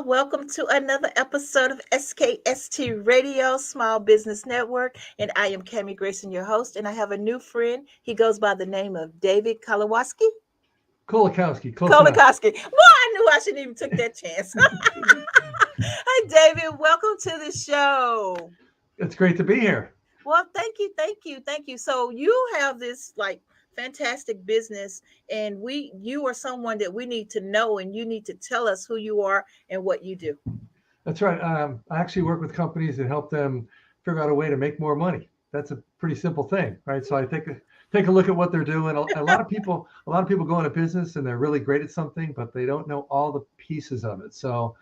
Welcome to another episode of SKST Radio, Small Business Network. And I am Cammie Grayson, your host. And I have a new friend. He goes by the name of David Kolakowski. Kolakowski, close enough. Kolakowski. Well, I knew I shouldn't even took that chance. Hi, David. Welcome to the show. It's great to be here. Well, thank you. So you have this fantastic business, and you are someone that we need to know, and you need to tell us who you are and what you do. That's right. I actually work with companies and help them figure out a way to make more money. That's a pretty simple thing, right? So I take a look at what they're doing. A lot of people go into business and they're really great at something, but they don't know all the pieces of it. So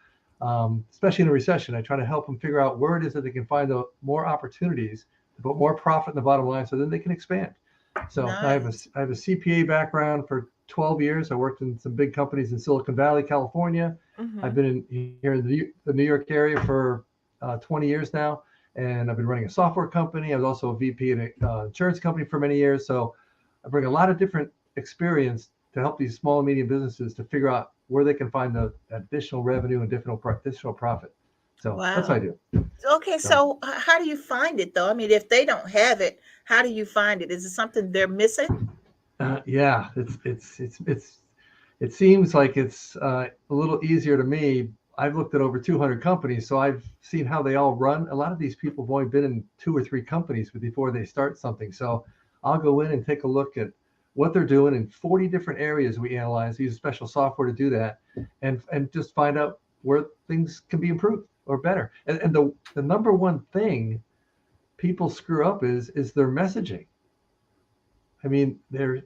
especially in a recession, I try to help them figure out where it is that they can find more opportunities to put more profit in the bottom line, so then they can expand. So nice. I have a CPA background for 12 years. I worked in some big companies in Silicon Valley, California. Mm-hmm. I've been here in the New York area for 20 years now, and I've been running a software company. I was also a VP in an insurance company for many years. So I bring a lot of different experience to help these small and medium businesses to figure out where they can find the additional revenue and additional profit. So wow. That's what I do. Okay, so how do you find it though? I mean, if they don't have it, how do you find it? Is it something they're missing? Yeah, it seems like it's a little easier to me. I've looked at over 200 companies, so I've seen how they all run. A lot of these people have only been in 2 or 3 companies before they start something. So I'll go in and take a look at what they're doing in 40 different areas. We analyze, use special software to do that, and just find out where things can be improved or better. And the number one thing people screw up is their messaging. I mean, their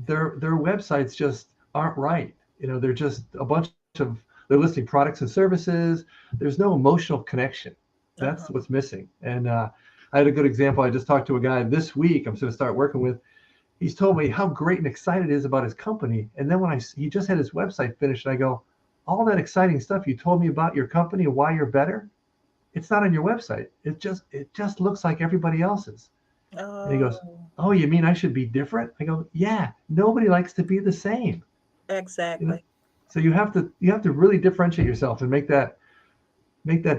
websites just aren't right. They're just a bunch of, they're listing products and services. There's no emotional connection. That's what's missing. And I had a good example. I just talked to a guy this week I'm going to start working with. He's told me how great and excited he is about his company. And then he just had his website finished, and I go, all that exciting stuff you told me about your company and why you're better, it's not on your website. It just looks like everybody else's. Oh. And he goes, oh, you mean I should be different? I go, yeah, nobody likes to be the same. Exactly. So you have to really differentiate yourself and make that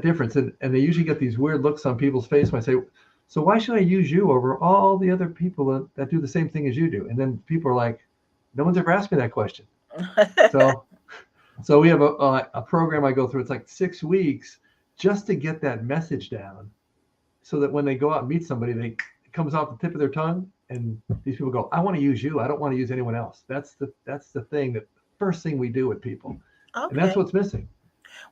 difference. And they usually get these weird looks on people's face when I say, so why should I use you over all the other people that do the same thing as you do? And then people are like, no one's ever asked me that question. So we have a program I go through. It's like 6 weeks just to get that message down, so that when they go out and meet somebody, it comes off the tip of their tongue, and these people go, I want to use you. I don't want to use anyone else. That's the thing, that first thing we do with people. Okay. And that's what's missing.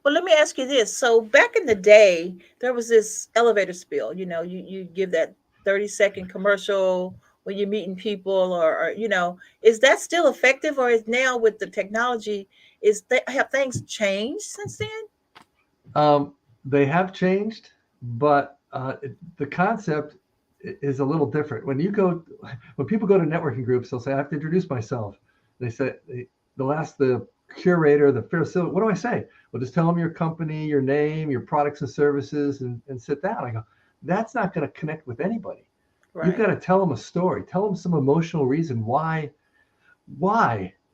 Well, let me ask you this. So back in the day, there was this elevator spiel. You give that 30-second commercial when you're meeting people, or is that still effective, or is now with the technology, have things changed since then? They have changed, but the concept is a little different. When people go to networking groups, they'll say, I have to introduce myself. They say, they'll ask the curator, the facilitator, what do I say? Well, just tell them your company, your name, your products and services, and sit down. I go, that's not going to connect with anybody. Right. You've got to tell them a story. Tell them some emotional reason why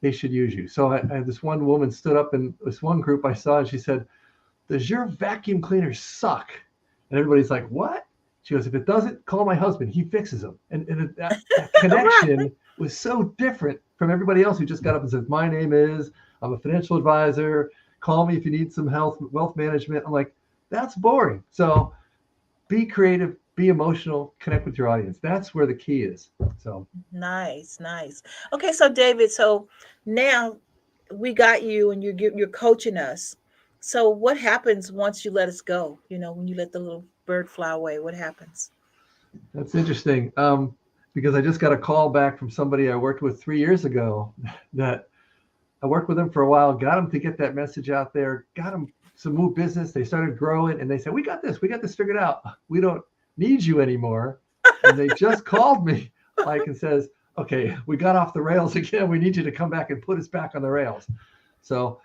they should use you. So I had this one woman stood up in this one group I saw, and she said, does your vacuum cleaner suck? And everybody's like, what? She goes, if it doesn't, call my husband. He fixes them. And that connection was so different from everybody else who just got up and says, my name is, I'm a financial advisor. Call me if you need some wealth management. I'm like, that's boring. So be creative, be emotional, connect with your audience. That's where the key is. So nice. Okay, so David, so now we got you, and you're coaching us. So what happens once you let us go? When you let the little bird fly away, what happens? That's interesting. because I just got a call back from somebody I worked with 3 years ago that I worked with them for a while, got them to get that message out there, got them some new business. They started growing and they said, we got this figured out. We don't need you anymore. And they just called me like and says, okay, we got off the rails again. We need you to come back and put us back on the rails. So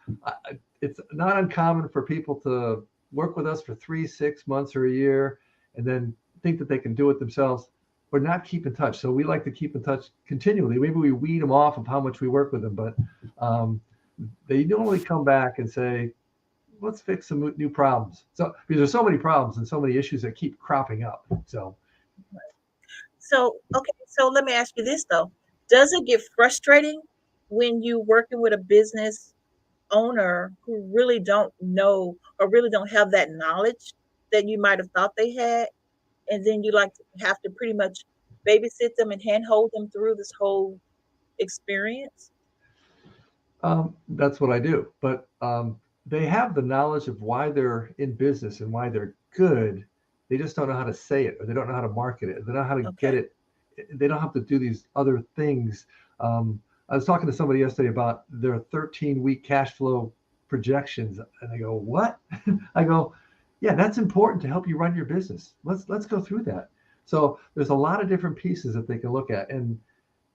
it's not uncommon for people to work with us for 3, 6 months or a year and then think that they can do it themselves or not keep in touch. So we like to keep in touch continually. Maybe we weed them off of how much we work with them, but they normally come back and say, let's fix some new problems. So because there's so many problems and so many issues that keep cropping up. So So, okay, so let me ask you this though. Does it get frustrating when you working with a business owner who really don't know or really don't have that knowledge that you might have thought they had, and then you like to have to pretty much babysit them and handhold them through this whole experience? that's what I do. But they have the knowledge of why they're in business and why they're good. They just don't know how to say it, or they don't know how to market it. They don't know how to get Okay. it. They don't have to do these other things. I was talking to somebody yesterday about their 13-week cash flow projections, and I go, "What?" I go, "Yeah, that's important to help you run your business. Let's go through that." So there's a lot of different pieces that they can look at, and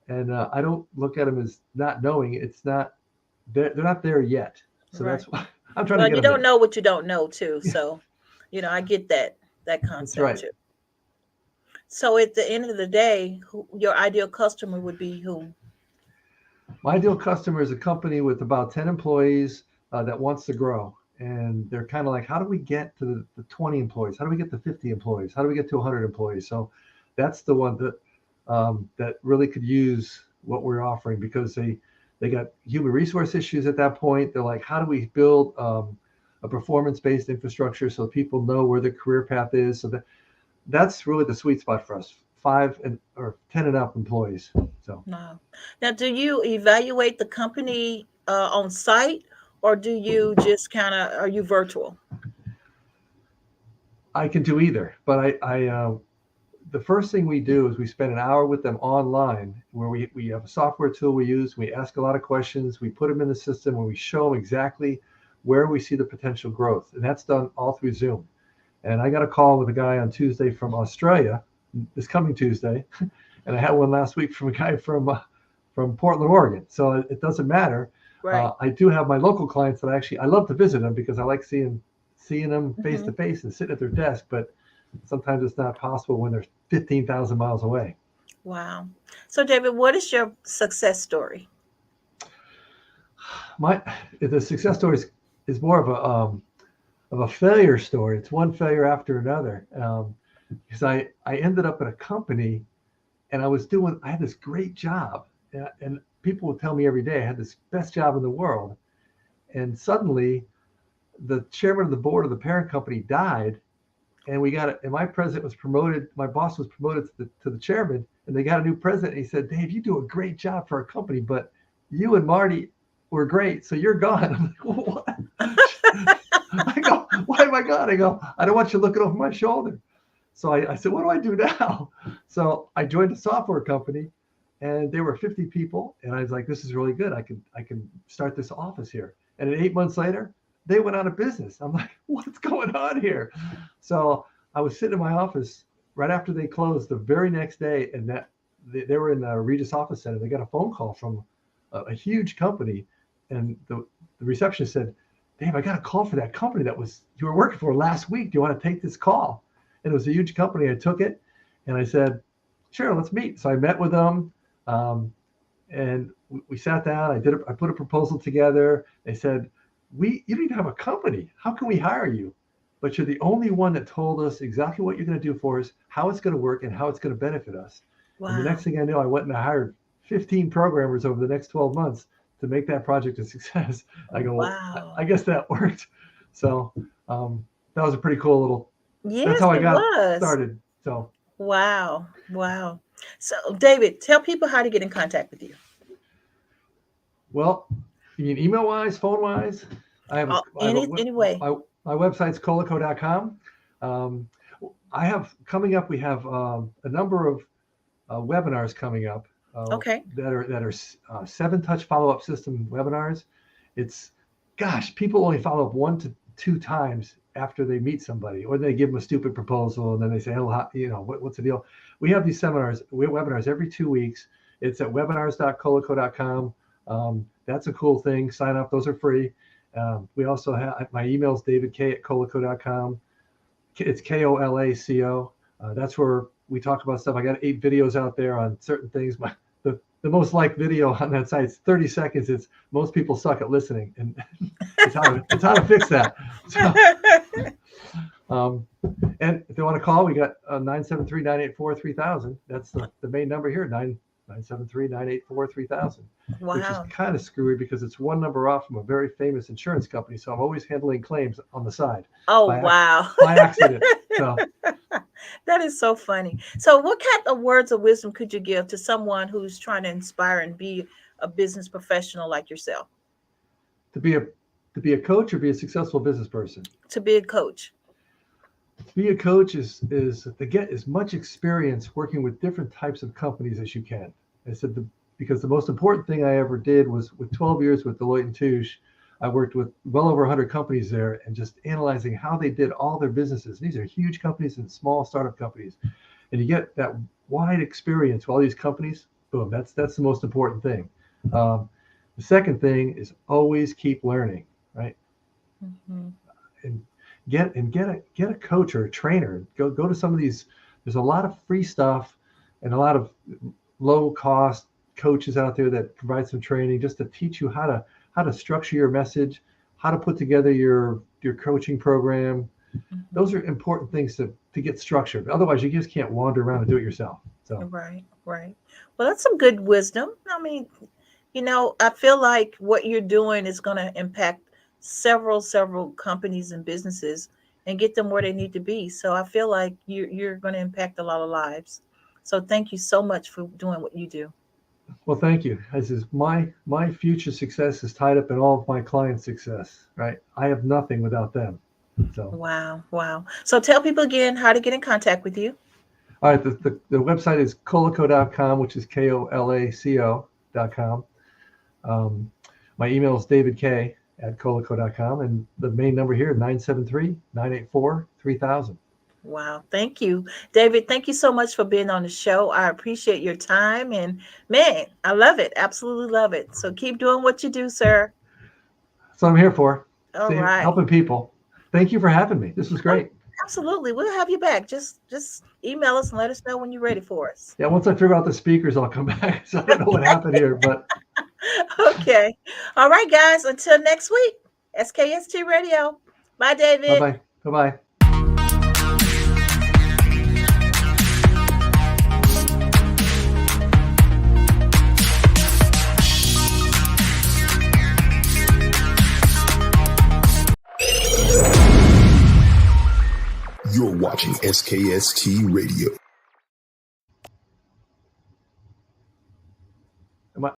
I don't look at them as not knowing. It's not they're not there yet. So Right. that's why I'm trying to Well, get you them don't there. know what you don't know too. Yeah, So, I get that that's concept right. too. So at the end of the day, your ideal customer would be whom? My ideal customer is a company with about 10 employees that wants to grow. And they're kind of like, how do we get to the 20 employees? How do we get to 50 employees? How do we get to 100 employees? So that's the one that really could use what we're offering because they got human resource issues at that point. They're like, how do we build a performance-based infrastructure so people know where their career path is? So that's really the sweet spot for us, 5 or 10 and up employees. So No. Now, do you evaluate the company on site, or do you just kind of are you virtual? I can do either, but the first thing we do is we spend an hour with them online where we have a software tool we use. We ask a lot of questions. We put them in the system and we show them exactly where we see the potential growth. And that's done all through Zoom. And I got a call with a guy on Tuesday from Australia, this coming Tuesday. And I had one last week from a guy from Portland, Oregon. So it doesn't matter. Right. I do have my local clients that I love to visit them because I like seeing them face Hmm. to face and sitting at their desk. But sometimes it's not possible when they're 15,000 miles away. Wow. So, David, what is your success story? My the success story is more of a failure story. It's one failure after another. Because I ended up at a company and I had this great job, and people would tell me every day I had this best job in the world, and suddenly the chairman of the board of the parent company died, and my president was promoted. My boss was promoted to the chairman, and they got a new president. And he said, "Dave, you do a great job for our company, but you and Marty were great, so you're gone." I'm like, "What?" I go, "Why am I gone?" I go, "I don't want you looking over my shoulder." So I said, "What do I do now?" So I joined a software company, and there were 50 people, and I was like, "This is really good. I can start this office here." And then 8 months later, they went out of business. I'm like, "What's going on here?" So I was sitting in my office right after they closed the very next day, and that they were in the Regis Office Center. They got a phone call from a huge company, and the receptionist said, "Dave, I got a call for that company that was you were working for last week. Do you want to take this call?" And it was a huge company. I took it, and I said, "Sure, let's meet." So I met with them, um, and we sat down. I put a proposal together. They said, you don't even have a company. How can we hire you? But you're the only one that told us exactly what you're going to do for us, how it's going to work, and how it's going to benefit us." And the next Wow. thing I knew, I went and I hired 15 programmers over the next 12 months to make that project a success. I go, well, I Wow. guess that worked. So that was a pretty cool little. That's Yes, how I it got was. started. So, Wow. Wow. So, David, tell people how to get in contact with you. well, you mean email wise, phone wise? I have a Anyway. my website's colaco.com. Um, I have coming up. We have a number of webinars coming up Okay. that are 7-touch follow-up system webinars. It's, gosh, people only follow up 1 to 2 times after they meet somebody, or they give them a stupid proposal and then they say, "Hello, what's the deal?" We have these webinars every 2 weeks. It's at webinars.colaco.com. That's a cool thing. Sign up; those are free. We also have my email is davidk@colaco.com. It's KOLACO. That's where we talk about stuff. I got 8 videos out there on certain things. The most liked video on that site is 30 seconds. It's most people suck at listening, and it's how to fix that. So, and if they want to call, we got 973-984-3000. That's the main number here, 973-984-3000. Wow. Which is kind of screwy because it's one number off from a very famous insurance company. So I'm always handling claims on the side. Oh, wow. By accident. So. That is so funny. So what kind of words of wisdom could you give to someone who's trying to inspire and be a business professional like yourself? To be a coach or be a successful business person? To be a coach. To be a coach is to get as much experience working with different types of companies as you can. I said because the most important thing I ever did was, with 12 years with Deloitte Touche, I worked with well over 100 companies there and just analyzing how they did all their businesses. These are huge companies and small startup companies. And you get that wide experience with all these companies. Boom, that's the most important thing. The second thing is always keep learning, right? Mm-hmm. And get a coach or a trainer. Go to some of these. There's a lot of free stuff and a lot of low cost coaches out there that provide some training just to teach you how to structure your message, how to put together your coaching program. Mm-hmm. Those are important things to get structured. Otherwise, you just can't wander around and do it yourself. So Right. Well, that's some good wisdom. I mean, I feel like what you're doing is going to impact several companies and businesses and get them where they need to be. So I feel like you're going to impact a lot of lives. So thank you so much for doing what you do. Well, thank you. As is my future success is tied up in all of my clients' success, right? I have nothing without them. So Wow. So tell people again how to get in contact with you. All right, the website is Kolakowski.com, which is KOLACO.com. My email is davidk@kolakowski.com, and the main number here, 973-984-3000. Wow. Thank you, David. Thank you so much for being on the show. I appreciate your time, and man, I love it. Absolutely love it. So keep doing what you do, sir. That's what I'm here for. All right. Helping people. Thank you for having me. This was great. Absolutely. We'll have you back. Just email us and let us know when you're ready for us. Yeah, once I figure out the speakers, I'll come back. So I don't know what happened here, but. Okay. All right, guys. Until next week, SKST Radio. Bye, David. Bye-bye. Bye-bye. You're watching SKST Radio.